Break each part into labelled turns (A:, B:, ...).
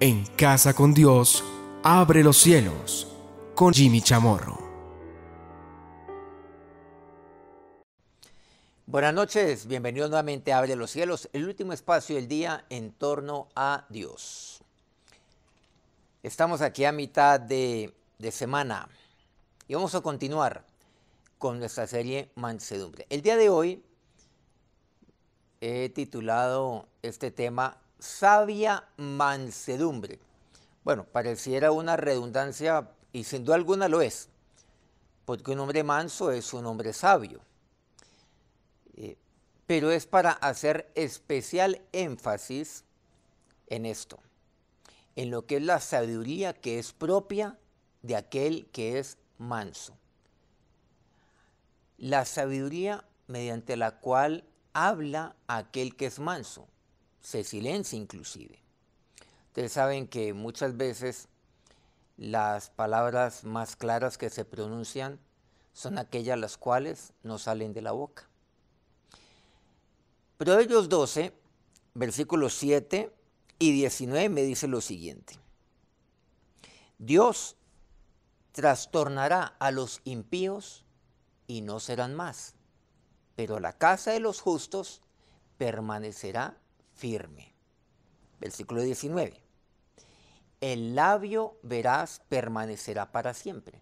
A: En Casa con Dios, abre los cielos, con Jimmy Chamorro.
B: Buenas noches, bienvenidos nuevamente a Abre los Cielos, el último espacio del día en torno a Dios. Estamos aquí a mitad de semana y vamos a continuar con nuestra serie Mansedumbre. El día de hoy he titulado este tema Sabia Mansedumbre. Bueno, pareciera una redundancia y sin duda alguna lo es, porque un hombre manso es un hombre sabio. Pero es para hacer especial énfasis en esto, en lo que es la sabiduría que es propia de aquel que es manso. La sabiduría mediante la cual habla aquel que es manso, se silencia inclusive. Ustedes saben que muchas veces las palabras más claras que se pronuncian son aquellas las cuales no salen de la boca. Proverbios 12, versículos 7 y 19 me dice lo siguiente. Dios trastornará a los impíos y no serán más, pero la casa de los justos permanecerá firme. Versículo 19. El labio veraz permanecerá para siempre,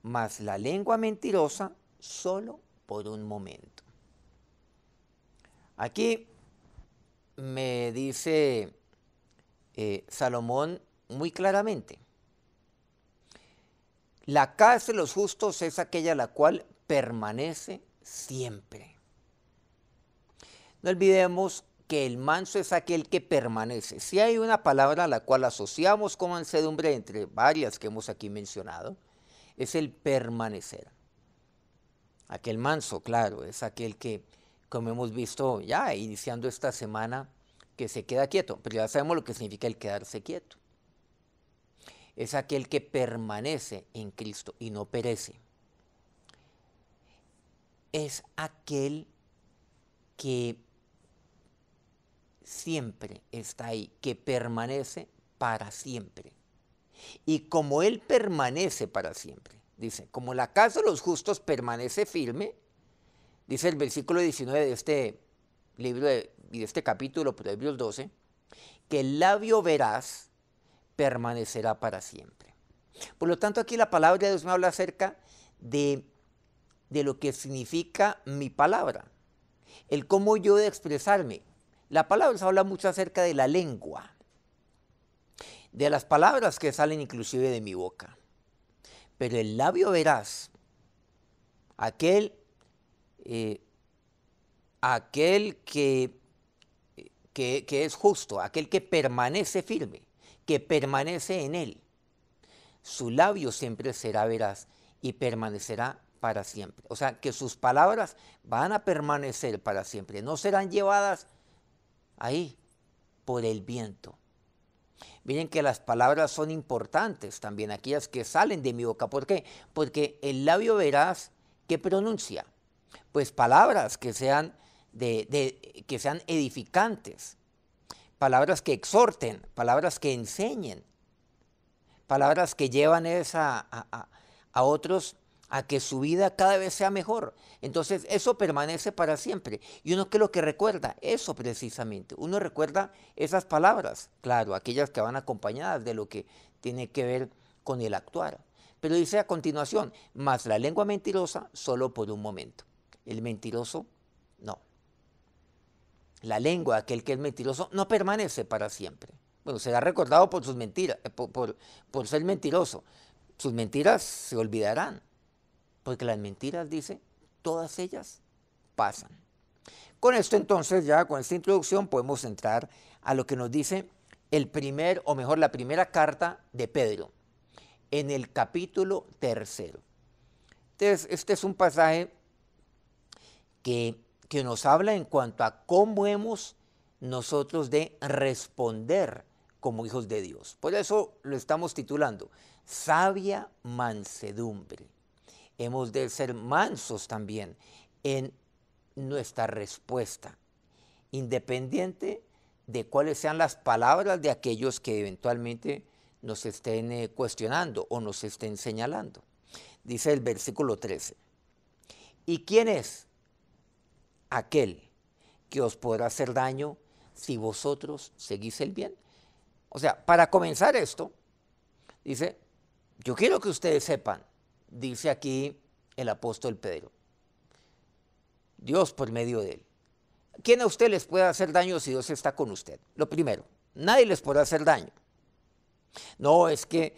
B: mas la lengua mentirosa solo por un momento. Aquí me dice Salomón muy claramente, la casa de los justos es aquella la cual permanece siempre. No olvidemos que el manso es aquel que permanece. Si hay una palabra a la cual asociamos con mansedumbre, entre varias que hemos aquí mencionado, es el permanecer. Aquel manso, claro, es aquel que, como hemos visto ya iniciando esta semana, que se queda quieto, pero ya sabemos lo que significa el quedarse quieto. Es aquel que permanece en Cristo y no perece. Es aquel que siempre está ahí, que permanece para siempre. Y como Él permanece para siempre, dice, como la casa de los justos permanece firme, dice el versículo 19 de este libro y de este capítulo, Proverbios 12, que el labio veraz permanecerá para siempre. Por lo tanto, aquí la palabra de Dios me habla acerca de lo que significa mi palabra, el cómo yo de expresarme. La palabra se habla mucho acerca de la lengua, de las palabras que salen inclusive de mi boca. Pero el labio veraz, aquel que es justo, aquel que permanece firme, que permanece en él, su labio siempre será veraz y permanecerá para siempre. O sea, que sus palabras van a permanecer para siempre, no serán llevadas ahí por el viento. Miren que las palabras son importantes también, aquellas que salen de mi boca. ¿Por qué? Porque el labio veraz, ¿qué pronuncia? Pues palabras que sean, que sean edificantes, palabras que exhorten, palabras que enseñen, palabras que llevan a otros a que su vida cada vez sea mejor. Entonces eso permanece para siempre. ¿Y uno qué es lo que recuerda? Eso precisamente. Uno recuerda esas palabras, claro, aquellas que van acompañadas de lo que tiene que ver con el actuar. Pero dice a continuación, mas la lengua mentirosa solo por un momento. El mentiroso, no. La lengua, aquel que es mentiroso, no permanece para siempre. Bueno, será recordado por sus mentiras, por ser mentiroso. Sus mentiras se olvidarán. Porque las mentiras, dice, todas ellas pasan. Con esto entonces, ya con esta introducción, podemos entrar a lo que nos dice la primera carta de Pedro, en el capítulo 3. Entonces, este es un pasaje que nos habla en cuanto a cómo hemos nosotros de responder como hijos de Dios. Por eso lo estamos titulando, Sabia Mansedumbre. Hemos de ser mansos también en nuestra respuesta, independiente de cuáles sean las palabras de aquellos que eventualmente nos estén cuestionando o nos estén señalando. Dice el versículo 13, ¿y quién es aquel que os podrá hacer daño si vosotros seguís el bien? O sea, para comenzar esto, dice, yo quiero que ustedes sepan, dice aquí el apóstol Pedro, Dios por medio de él. ¿Quién a usted les puede hacer daño si Dios está con usted? Lo primero, nadie les podrá hacer daño. No, es que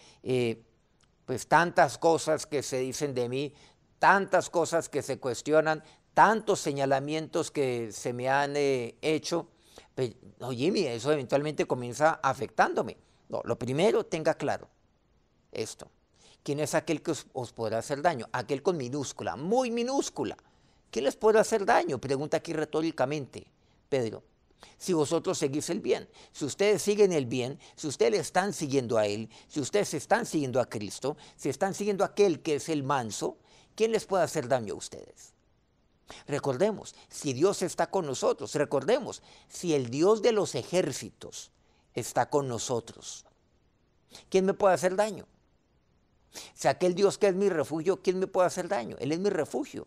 B: pues tantas cosas que se dicen de mí, tantas cosas que se cuestionan, tantos señalamientos que se me han hecho. Pues, no, Jimmy, eso eventualmente comienza afectándome. No, lo primero, tenga claro esto. ¿Quién es aquel que os podrá hacer daño? Aquel con minúscula, muy minúscula. ¿Quién les podrá hacer daño? Pregunta aquí retóricamente Pedro. Si vosotros seguís el bien, si ustedes siguen el bien, si ustedes le están siguiendo a Él, si ustedes están siguiendo a Cristo, si están siguiendo a aquel que es el manso, ¿quién les puede hacer daño a ustedes? Recordemos, si Dios está con nosotros, recordemos, si el Dios de los ejércitos está con nosotros, ¿quién me puede hacer daño? Si aquel Dios que es mi refugio, ¿quién me puede hacer daño? Él es mi refugio.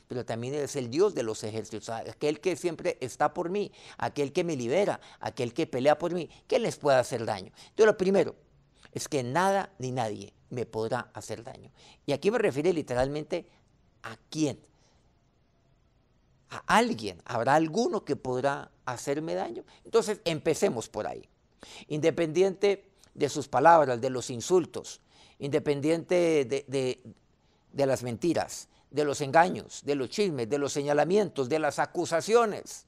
B: Pero también es el Dios de los ejércitos, aquel que siempre está por mí, aquel que me libera, aquel que pelea por mí. ¿Quién les puede hacer daño? Entonces lo primero es que nada ni nadie me podrá hacer daño. Y aquí me refiere literalmente a quién. A alguien. ¿Habrá alguno que podrá hacerme daño? Entonces empecemos por ahí. Independiente de sus palabras, de los insultos, independiente de las mentiras, de los engaños, de los chismes, de los señalamientos, de las acusaciones.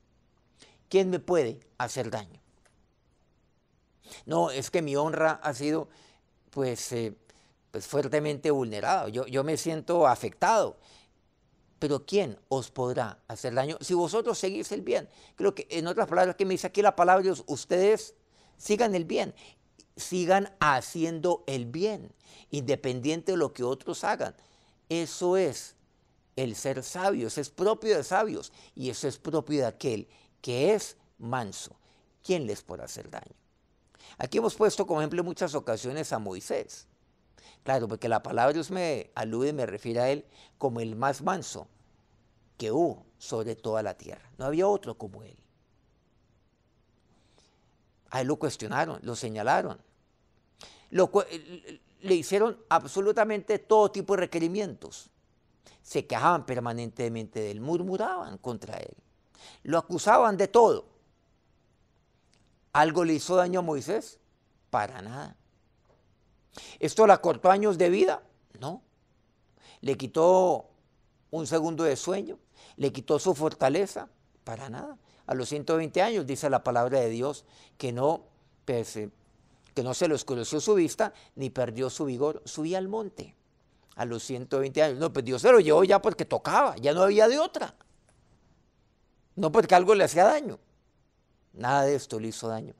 B: ¿Quién me puede hacer daño? No, es que mi honra ha sido pues fuertemente vulnerada. Yo me siento afectado. Pero ¿quién os podrá hacer daño si vosotros seguís el bien? Creo que en otras palabras que me dice aquí la palabra de Dios, ustedes sigan el bien, sigan haciendo el bien, independiente de lo que otros hagan. Eso es el ser sabio, eso es propio de sabios y eso es propio de aquel que es manso. ¿Quién les podrá hacer daño? Aquí hemos puesto como ejemplo en muchas ocasiones a Moisés. Claro, porque la palabra de Dios me alude y me refiere a él como el más manso que hubo sobre toda la tierra. No había otro como él. A él lo cuestionaron, lo señalaron. Le hicieron absolutamente todo tipo de requerimientos. Se quejaban permanentemente de él, murmuraban contra él, lo acusaban de todo. ¿Algo le hizo daño a Moisés? Para nada. ¿Esto le acortó años de vida? No. ¿Le quitó un segundo de sueño? ¿Le quitó su fortaleza? Para nada. A los 120 años dice la palabra de Dios que no se le oscureció su vista ni perdió su vigor. Subía al monte a los 120 años. No, pues Dios se lo llevó ya porque tocaba, ya no había de otra. No porque algo le hacía daño. Nada de esto le hizo daño.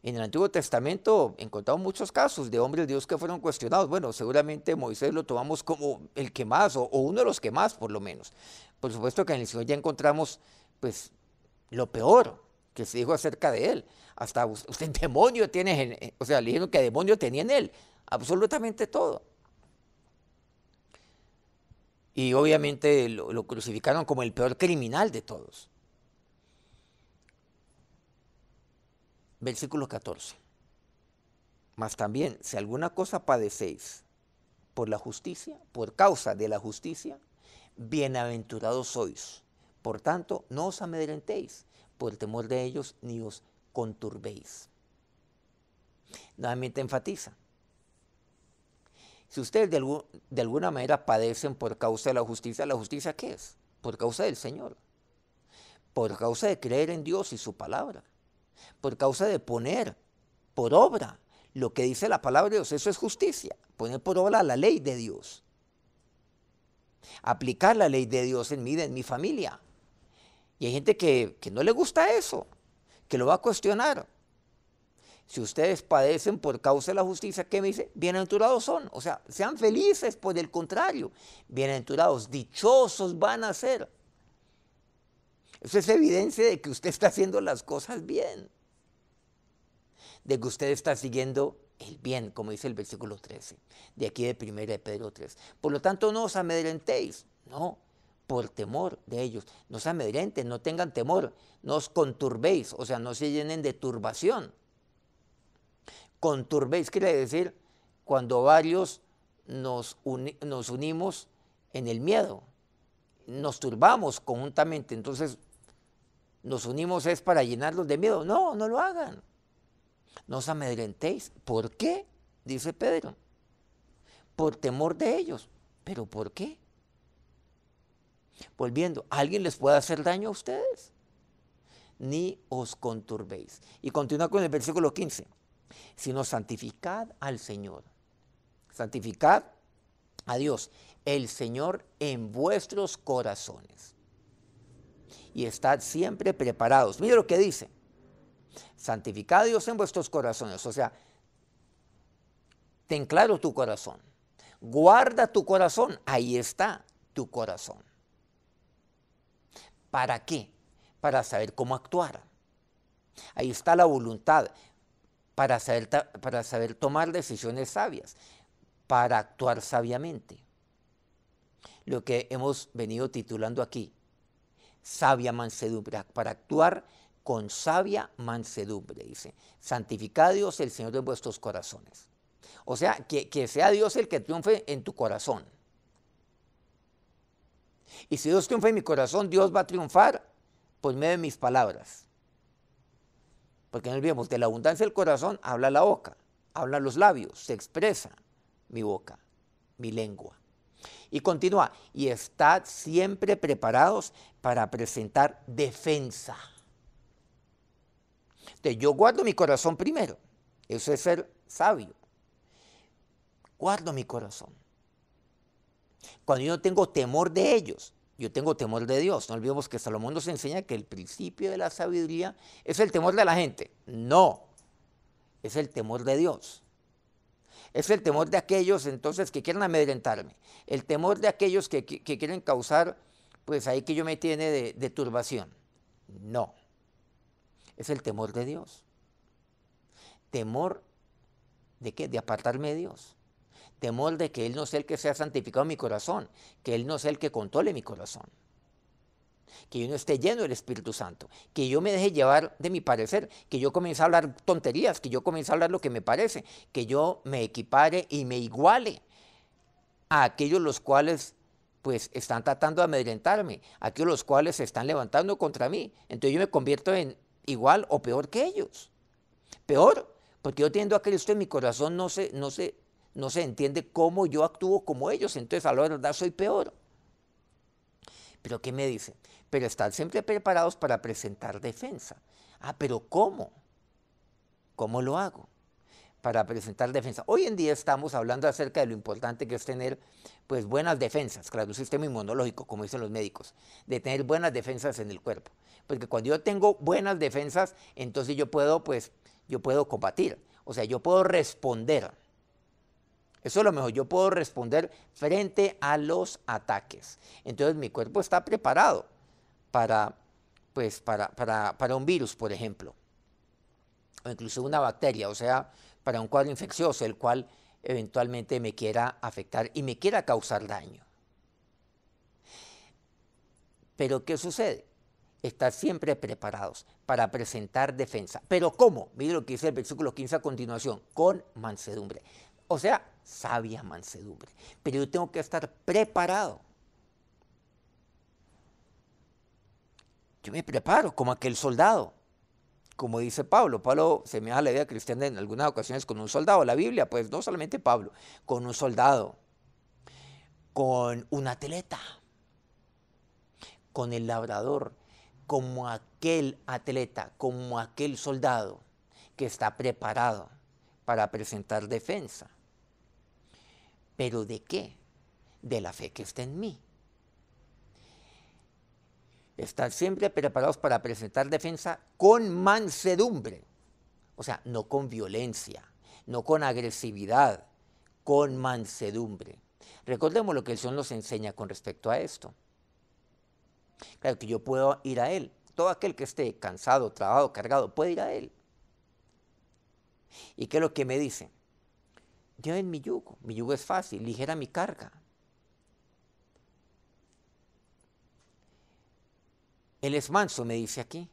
B: En el Antiguo Testamento encontramos muchos casos de hombres de Dios que fueron cuestionados. Bueno, seguramente Moisés lo tomamos como el que más, o uno de los que más por lo menos. Por supuesto que en el Señor ya encontramos pues lo peor que se dijo acerca de él. Hasta usted demonio tiene, o sea, le dijeron que demonio tenía en él. Absolutamente todo. Y obviamente lo crucificaron como el peor criminal de todos. Versículo 14. Mas también, si alguna cosa padecéis por la justicia, por causa de la justicia, bienaventurados sois. Por tanto, no os amedrentéis por temor de ellos, ni os conturbéis. Nuevamente enfatiza. Si ustedes de alguna manera padecen por causa de ¿la justicia qué es? Por causa del Señor. Por causa de creer en Dios y su palabra. Por causa de poner por obra lo que dice la palabra de Dios. Eso es justicia. Poner por obra la ley de Dios. Aplicar la ley de Dios en mi familia. Y hay gente que no le gusta eso, que lo va a cuestionar. Si ustedes padecen por causa de la justicia, ¿qué me dice? Bienaventurados son. O sea, sean felices por el contrario. Bienaventurados, dichosos van a ser. Eso es evidencia de que usted está haciendo las cosas bien, de que usted está siguiendo el bien, como dice el versículo 13, de aquí de 1 de Pedro 3. Por lo tanto, no os amedrentéis, no, por temor de ellos. No se amedrenten, no tengan temor, no os conturbéis, o sea, no se llenen de turbación. Conturbéis quiere decir cuando varios nos unimos en el miedo, nos turbamos conjuntamente, entonces nos unimos es para llenarlos de miedo. No, no lo hagan. No os amedrentéis. ¿Por qué? Dice Pedro. Por temor de ellos. ¿Pero por qué? Volviendo, ¿alguien les puede hacer daño a ustedes? Ni os conturbéis. Y continúa con el versículo 15. Sino santificad al Señor. Santificad a Dios, el Señor, en vuestros corazones. Y estad siempre preparados. Mire lo que dice. Santificad a Dios en vuestros corazones. O sea, ten claro tu corazón. Guarda tu corazón. Ahí está tu corazón. ¿Para qué? Para saber cómo actuar. Ahí está la voluntad. Para saber tomar decisiones sabias. Para actuar sabiamente. Lo que hemos venido titulando aquí. Sabia mansedumbre. Para actuar con sabia mansedumbre, dice. Santificad a Dios el Señor de vuestros corazones. O sea, que sea Dios el que triunfe en tu corazón. Y si Dios triunfa en mi corazón, Dios va a triunfar por medio de mis palabras. Porque no olvidemos, de la abundancia del corazón habla la boca, hablan los labios, se expresa mi boca, mi lengua. Y continúa, y estad siempre preparados para presentar defensa. Entonces, yo guardo mi corazón primero. Eso es ser sabio. Guardo mi corazón. Cuando yo no tengo temor de ellos, yo tengo temor de Dios. No olvidemos que Salomón nos enseña que el principio de la sabiduría es el temor de la gente. No, es el temor de Dios. Es el temor de aquellos entonces que quieren amedrentarme. El temor de aquellos que quieren causar, pues ahí que yo me tiene de turbación. No. Es el temor de Dios. ¿Temor de qué? De apartarme de Dios. Temor de que Él no sea el que sea santificado en mi corazón, que Él no sea el que controle mi corazón, que yo no esté lleno del Espíritu Santo, que yo me deje llevar de mi parecer, que yo comience a hablar tonterías, que yo comience a hablar lo que me parece, que yo me equipare y me iguale a aquellos los cuales pues están tratando de amedrentarme, a aquellos los cuales se están levantando contra mí. Entonces yo me convierto en igual o peor que ellos. Peor, porque yo teniendo a Cristo en mi corazón no se entiende cómo yo actúo como ellos, entonces a la verdad soy peor. ¿Pero qué me dice? Pero están siempre preparados para presentar defensa. Ah, pero ¿cómo? ¿Cómo lo hago? Para presentar defensa. Hoy en día estamos hablando acerca de lo importante que es tener pues buenas defensas, claro, un sistema inmunológico, como dicen los médicos, de tener buenas defensas en el cuerpo. Porque cuando yo tengo buenas defensas, entonces yo puedo combatir, o sea, yo puedo responder. Eso es lo mejor, yo puedo responder frente a los ataques. Entonces mi cuerpo está preparado para un virus, por ejemplo, o incluso una bacteria, o sea, para un cuadro infeccioso, el cual eventualmente me quiera afectar y me quiera causar daño. Pero ¿qué sucede? Estar siempre preparados para presentar defensa. ¿Pero cómo? Mire lo que dice el versículo 15 a continuación, con mansedumbre. O sea, sabia mansedumbre. Pero yo tengo que estar preparado. Yo me preparo como aquel soldado. Como dice Pablo, Pablo se me da la idea cristiana en algunas ocasiones con un soldado. La Biblia, pues no solamente Pablo, con un soldado, con un atleta, con el labrador, como aquel atleta, como aquel soldado que está preparado para presentar defensa. ¿Pero de qué? De la fe que está en mí. Estar siempre preparados para presentar defensa con mansedumbre. O sea, no con violencia, no con agresividad, con mansedumbre. Recordemos lo que el Señor nos enseña con respecto a esto. Claro que yo puedo ir a Él. Todo aquel que esté cansado, trabajado, cargado, puede ir a Él. ¿Y qué es lo que me dice? Lleven mi yugo es fácil, ligera mi carga. Él es manso, me dice aquí.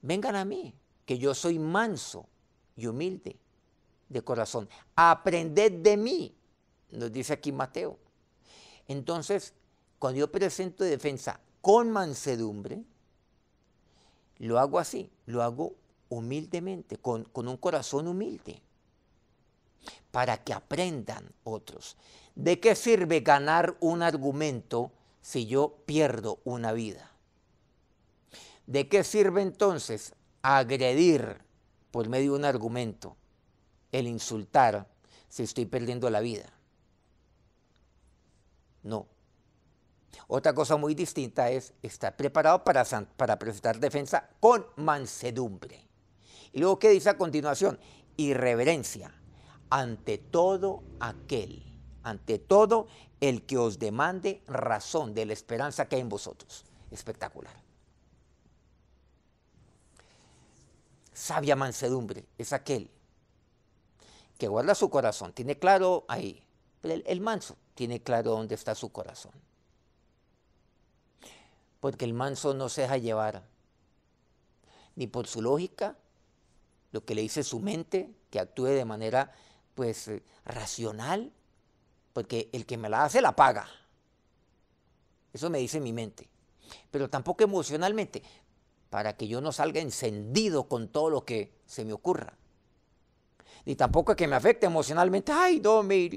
B: Vengan a mí, que yo soy manso y humilde de corazón. Aprended de mí, nos dice aquí Mateo. Entonces, cuando yo presento defensa con mansedumbre, lo hago así, lo hago humildemente, con un corazón humilde, para que aprendan otros. ¿De qué sirve ganar un argumento si yo pierdo una vida? ¿De qué sirve entonces agredir por medio de un argumento, el insultar, si estoy perdiendo la vida? No. Otra cosa muy distinta es estar preparado para presentar defensa con mansedumbre. Y luego, ¿qué dice a continuación? Irreverencia. Ante todo el que os demande razón de la esperanza que hay en vosotros. Espectacular. Sabia mansedumbre es aquel que guarda su corazón, tiene claro ahí, el manso tiene claro dónde está su corazón. Porque el manso no se deja llevar ni por su lógica, lo que le dice su mente, que actúe de manera pues racional, porque el que me la hace la paga. Eso me dice mi mente. Pero tampoco emocionalmente, para que yo no salga encendido con todo lo que se me ocurra. Ni tampoco que me afecte emocionalmente. Ay,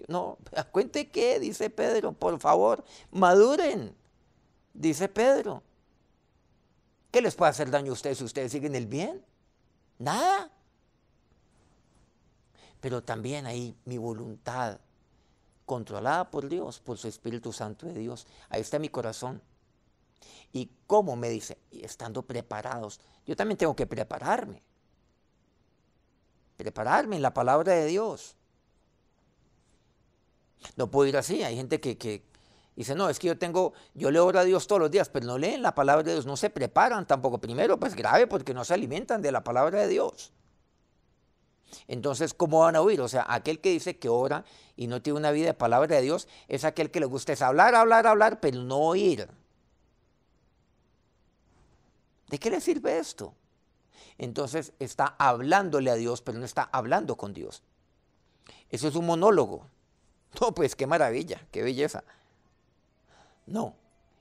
B: no, cuente qué, dice Pedro, por favor, maduren, dice Pedro. ¿Qué les puede hacer daño a ustedes si ustedes siguen el bien? Nada. Pero también ahí mi voluntad, controlada por Dios, por su Espíritu Santo de Dios. Ahí está mi corazón. ¿Y cómo me dice? Estando preparados. Yo también tengo que prepararme. Prepararme en la palabra de Dios. No puedo ir así. Hay gente que dice, no, es que yo le oro a Dios todos los días, pero no leen la palabra de Dios, no se preparan tampoco. Primero, pues grave, porque no se alimentan de la palabra de Dios. Entonces, ¿cómo van a oír? O sea, aquel que dice que ora y no tiene una vida de palabra de Dios, es aquel que le gusta es hablar, pero no oír. ¿De qué le sirve esto? Entonces está hablándole a Dios, pero no está hablando con Dios. Eso es un monólogo. No, pues qué maravilla, qué belleza. No.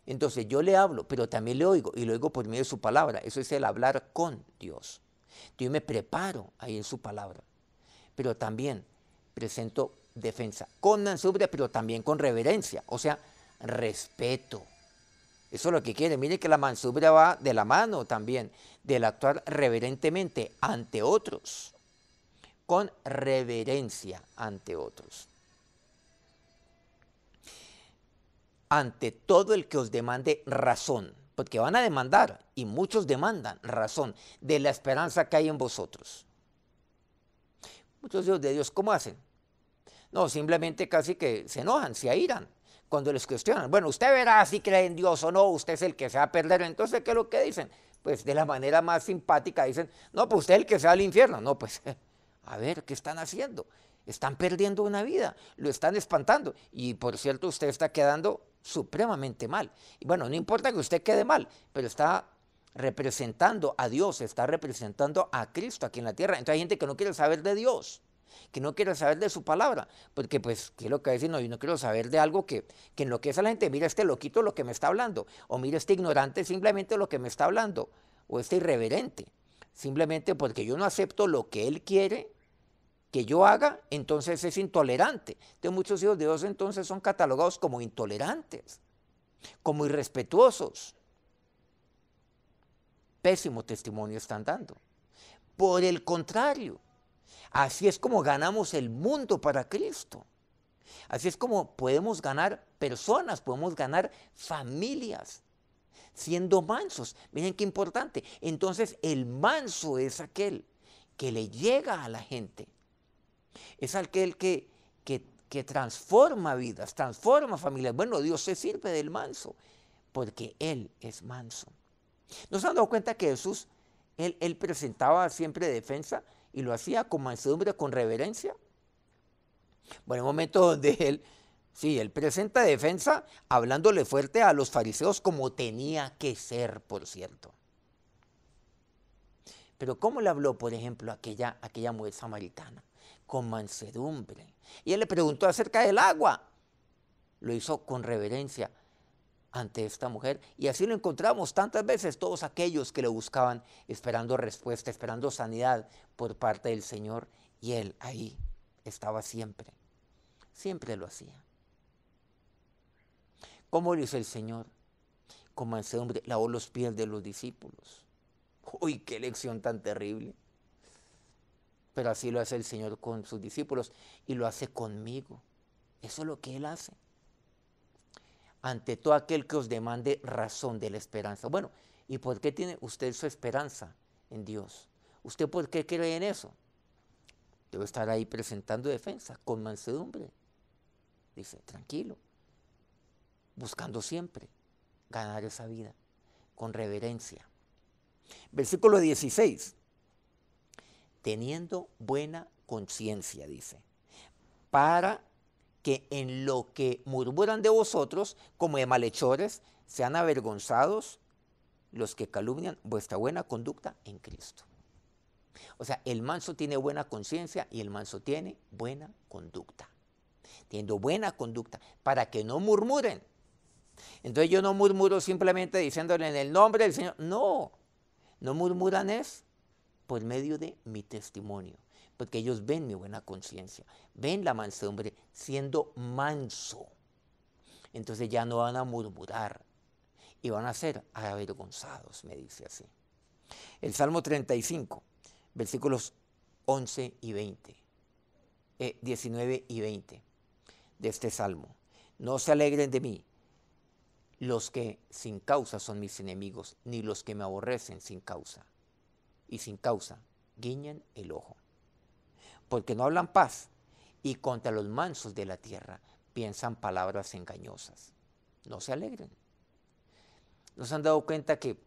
B: Entonces yo le hablo, pero también le oigo, y lo oigo por medio de su palabra. Eso es el hablar con Dios. Yo me preparo ahí en su palabra, pero también presento defensa con mansedumbre, pero también con reverencia, o sea, respeto. Eso es lo que quiere. Mire que la mansedumbre va de la mano también del actuar reverentemente ante otros, con reverencia ante otros. Ante todo el que os demande razón, porque van a demandar, y muchos demandan razón de la esperanza que hay en vosotros. Muchos hijos de Dios, ¿cómo hacen? No, simplemente casi que se enojan, se airan cuando les cuestionan. Bueno, usted verá si cree en Dios o no, usted es el que se va a perder. Entonces, ¿qué es lo que dicen? Pues de la manera más simpática dicen, no, pues usted es el que se va al infierno. No, pues, a ver, ¿qué están haciendo? Están perdiendo una vida, lo están espantando. Y por cierto, usted está quedando supremamente mal. Y bueno, no importa que usted quede mal, pero está representando a Dios, está representando a Cristo aquí en la tierra. Entonces hay gente que no quiere saber de Dios, que no quiere saber de su palabra, porque pues, ¿qué es lo que dice? No, yo no quiero saber de algo que enloquece a la gente. Mira este loquito lo que me está hablando, o mira este ignorante simplemente lo que me está hablando, o este irreverente, simplemente porque yo no acepto lo que él quiere que yo haga, entonces es intolerante. Entonces muchos hijos de Dios entonces son catalogados como intolerantes, como irrespetuosos. Pésimo testimonio están dando. Por el contrario, así es como ganamos el mundo para Cristo. Así es como podemos ganar personas, podemos ganar familias, siendo mansos. Miren qué importante. Entonces el manso es aquel que le llega a la gente. Es aquel que transforma vidas, transforma familias. Bueno, Dios se sirve del manso porque Él es manso. ¿No se han dado cuenta que Jesús, él presentaba siempre defensa y lo hacía con mansedumbre, con reverencia? Bueno, hay un momento donde él presenta defensa hablándole fuerte a los fariseos como tenía que ser, por cierto. Pero ¿cómo le habló, por ejemplo, a aquella mujer samaritana? Con mansedumbre. Y él le preguntó acerca del agua. Lo hizo con reverencia ante esta mujer. Y así lo encontramos tantas veces, todos aquellos que le buscaban esperando respuesta, esperando sanidad por parte del Señor. Y él ahí estaba siempre. Siempre lo hacía. ¿Cómo lo hizo el Señor? Con mansedumbre lavó los pies de los discípulos. Uy, qué lección tan terrible. Pero así lo hace el Señor con sus discípulos y lo hace conmigo. Eso es lo que Él hace. Ante todo aquel que os demande razón de la esperanza. Bueno, ¿y por qué tiene usted su esperanza en Dios? ¿Usted por qué cree en eso? Debe estar ahí presentando defensa con mansedumbre. Dice, tranquilo, buscando siempre ganar esa vida con reverencia. Versículo 16. Teniendo buena conciencia, dice, para que en lo que murmuran de vosotros, como de malhechores, sean avergonzados los que calumnian vuestra buena conducta en Cristo. O sea, el manso tiene buena conciencia y el manso tiene buena conducta. Teniendo buena conducta, para que no murmuren. Entonces yo no murmuro simplemente diciéndole en el nombre del Señor. No murmuran es por medio de mi testimonio, porque ellos ven mi buena conciencia, ven la mansedumbre siendo manso. Entonces ya no van a murmurar y van a ser avergonzados, me dice así. El Salmo 35, versículos 11 y 20, 19 y 20 de este Salmo. No se alegren de mí los que sin causa son mis enemigos, ni los que me aborrecen sin causa. Y sin causa guiñan el ojo. Porque no hablan paz, y contra los mansos de la tierra piensan palabras engañosas. No se alegren. ¿No se han dado cuenta que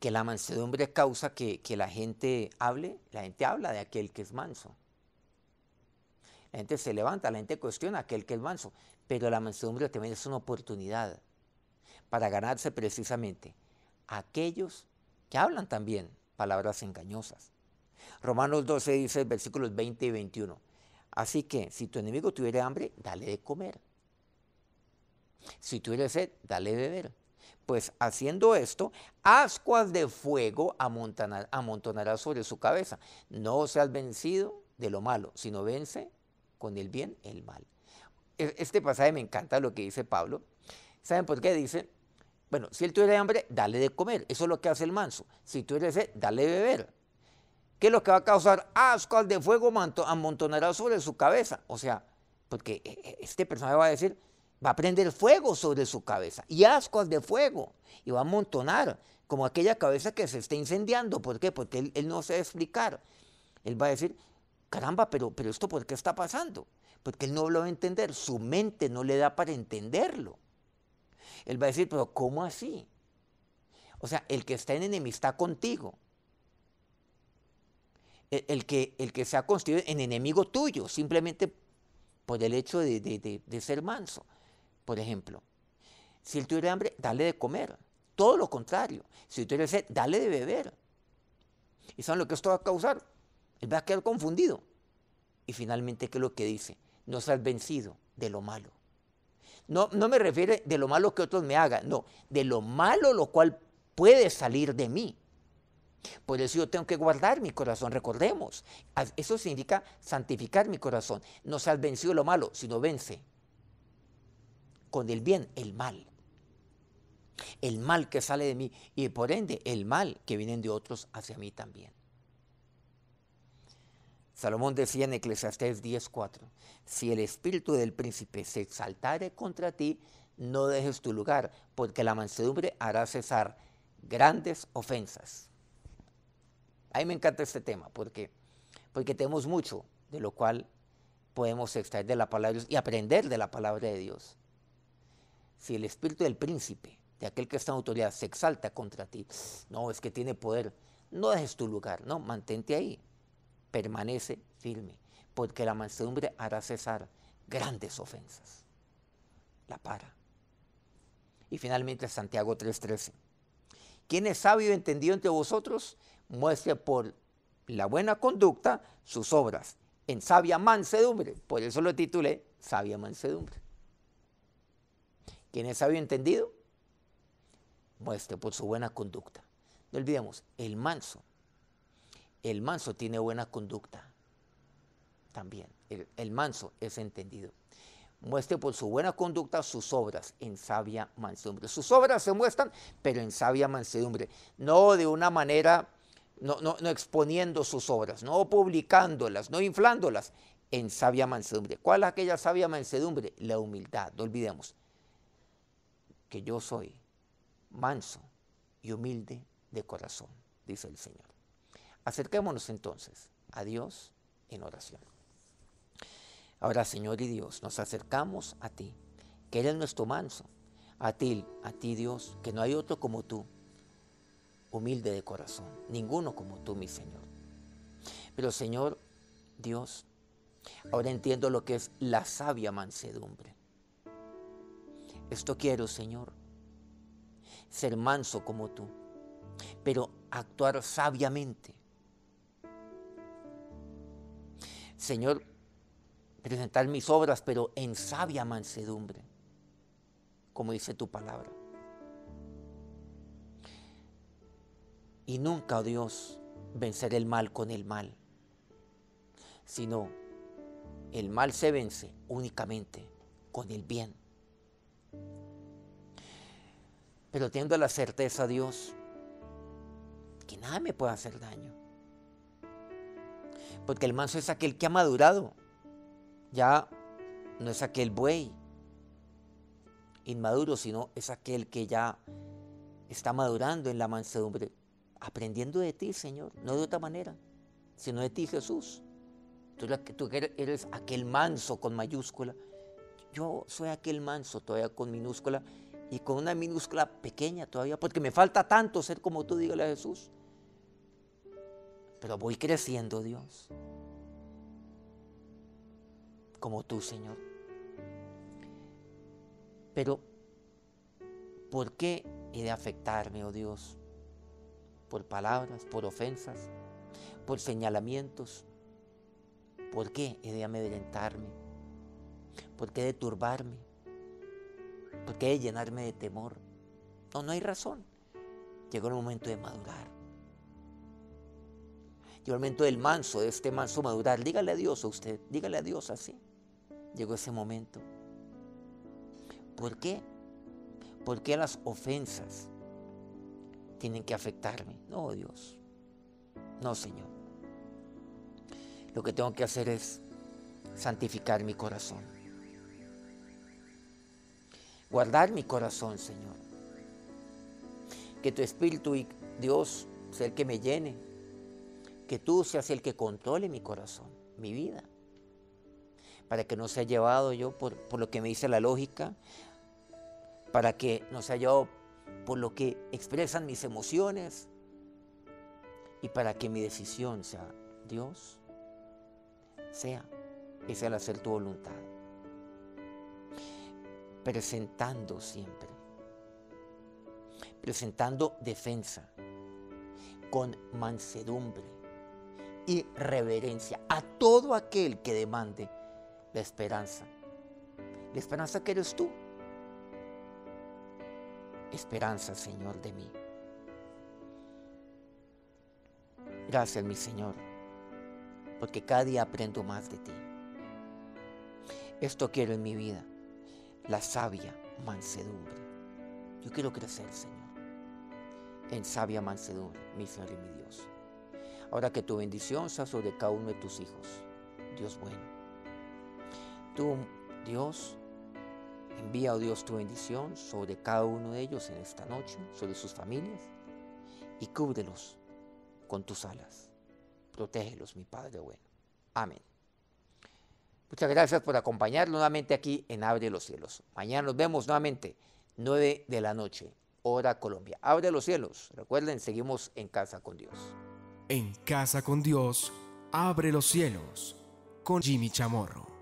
B: la mansedumbre causa que la gente hable? La gente habla de aquel que es manso. La gente se levanta, la gente cuestiona a aquel que es manso. Pero la mansedumbre también es una oportunidad para ganarse precisamente a aquellos que hablan también palabras engañosas. Romanos 12 dice, versículos 20 y 21. Así que si tu enemigo tuviera hambre, dale de comer. Si tuviera sed, dale de beber. Pues haciendo esto, ascuas de fuego amontonarás sobre su cabeza. No seas vencido de lo malo, sino vence con el bien el mal. Este pasaje me encanta lo que dice Pablo. ¿Saben por qué? Dice, bueno, si él tuviera hambre, dale de comer. Eso es lo que hace el manso. Si tuviera sed, dale de beber. ¿Qué es lo que va a causar? Ascuas de fuego amontonará sobre su cabeza. O sea, porque este personaje va a decir, va a prender fuego sobre su cabeza. Y ascuas de fuego. Y va a amontonar, como aquella cabeza que se está incendiando. ¿Por qué? Porque él no sabe explicar. Él va a decir, caramba, pero ¿esto por qué está pasando? Porque él no lo va a entender. Su mente no le da para entenderlo. Él va a decir, pero ¿cómo así? O sea, el que está en enemistad contigo, el que se ha constituido en enemigo tuyo, simplemente por el hecho de ser manso. Por ejemplo, si él tuviera hambre, dale de comer. Todo lo contrario. Si tuviera sed, dale de beber. ¿Y saben lo que esto va a causar? Él va a quedar confundido. Y finalmente, ¿qué es lo que dice? No seas vencido de lo malo. No me refiere de lo malo que otros me hagan, no, de lo malo lo cual puede salir de mí. Por eso yo tengo que guardar mi corazón, recordemos. Eso significa santificar mi corazón. No seas vencido de lo malo, sino vence con el bien el mal. El mal que sale de mí y por ende el mal que viene de otros hacia mí también. Salomón decía en Eclesiastés 10:4, si el espíritu del príncipe se exaltare contra ti, no dejes tu lugar, porque la mansedumbre hará cesar grandes ofensas. A mí me encanta este tema, porque tenemos mucho de lo cual podemos extraer de la palabra de Dios y aprender de la palabra de Dios. Si el espíritu del príncipe, de aquel que está en autoridad, se exalta contra ti, no, es que tiene poder, no dejes tu lugar, no, mantente ahí, permanece firme, porque la mansedumbre hará cesar grandes ofensas. La para. Y finalmente Santiago 3:13. ¿Quién es sabio y entendido entre vosotros? Muestre por la buena conducta sus obras en sabia mansedumbre. Por eso lo titulé Sabia Mansedumbre. ¿Quién es sabio y entendido? Muestre por su buena conducta. No olvidemos, el manso tiene buena conducta también. El manso es entendido. Muestre por su buena conducta sus obras en sabia mansedumbre. Sus obras se muestran, pero en sabia mansedumbre. No de una manera, no exponiendo sus obras, no publicándolas, no inflándolas, en sabia mansedumbre. ¿Cuál es aquella sabia mansedumbre? La humildad. No olvidemos que yo soy manso y humilde de corazón, dice el Señor. Acerquémonos entonces a Dios en oración. Ahora, Señor y Dios, nos acercamos a ti, que eres nuestro manso, a ti Dios, que no hay otro como tú, humilde de corazón, ninguno como tú, mi Señor. Pero, Señor Dios, ahora entiendo lo que es la sabia mansedumbre. Esto quiero, Señor, ser manso como tú, pero actuar sabiamente. Señor, presentar mis obras, pero en sabia mansedumbre, como dice tu palabra. Y nunca, oh Dios, vencer el mal con el mal, sino el mal se vence únicamente con el bien. Pero teniendo la certeza, Dios, que nada me puede hacer daño. Porque el manso es aquel que ha madurado. Ya no es aquel buey inmaduro, sino es aquel que ya está madurando en la mansedumbre, aprendiendo de ti, Señor, no de otra manera, sino de ti, Jesús. Tú eres aquel manso con mayúscula. Yo soy aquel manso todavía con minúscula y con una minúscula pequeña todavía, porque me falta tanto ser como tú, dígale a Jesús. Pero voy creciendo, Dios, como tú, Señor. Pero, ¿por qué he de afectarme, oh Dios? Por palabras, por ofensas, por señalamientos. ¿Por qué he de amedrentarme? ¿Por qué he de turbarme? ¿Por qué he de llenarme de temor? No hay razón. Llegó el momento de madurar. Llegó el momento del manso, de este manso madurar. Dígale a Dios a usted, dígale a Dios así. Llegó ese momento. ¿Por qué? ¿Por qué las ofensas tienen que afectarme? No, Dios. No, Señor. Lo que tengo que hacer es santificar mi corazón. Guardar mi corazón, Señor. Que tu Espíritu y Dios sea el que me llene. Que tú seas el que controle mi corazón, mi vida. Para que no sea llevado yo por lo que me dice la lógica. Para que no sea llevado por lo que expresan mis emociones. Y para que mi decisión sea, Dios, es el hacer tu voluntad. Presentando siempre. Presentando defensa. Con mansedumbre y reverencia a todo aquel que demande la esperanza. La esperanza que eres tú. Esperanza, Señor, de mí. Gracias, mi Señor, porque cada día aprendo más de ti. Esto quiero en mi vida, la sabia mansedumbre. Yo quiero crecer, Señor, en sabia mansedumbre, mi Señor y mi Dios. Ahora que tu bendición sea sobre cada uno de tus hijos, Dios bueno. Tú, Dios, envía, oh Dios, tu bendición sobre cada uno de ellos en esta noche, sobre sus familias, y cúbrelos con tus alas. Protégelos, mi Padre bueno. Amén. Muchas gracias por acompañarnos nuevamente aquí en Abre los Cielos. Mañana nos vemos nuevamente, 9 de la noche, hora Colombia. Abre los cielos. Recuerden, seguimos en casa con Dios.
A: En casa con Dios, abre los cielos con Jimmy Chamorro.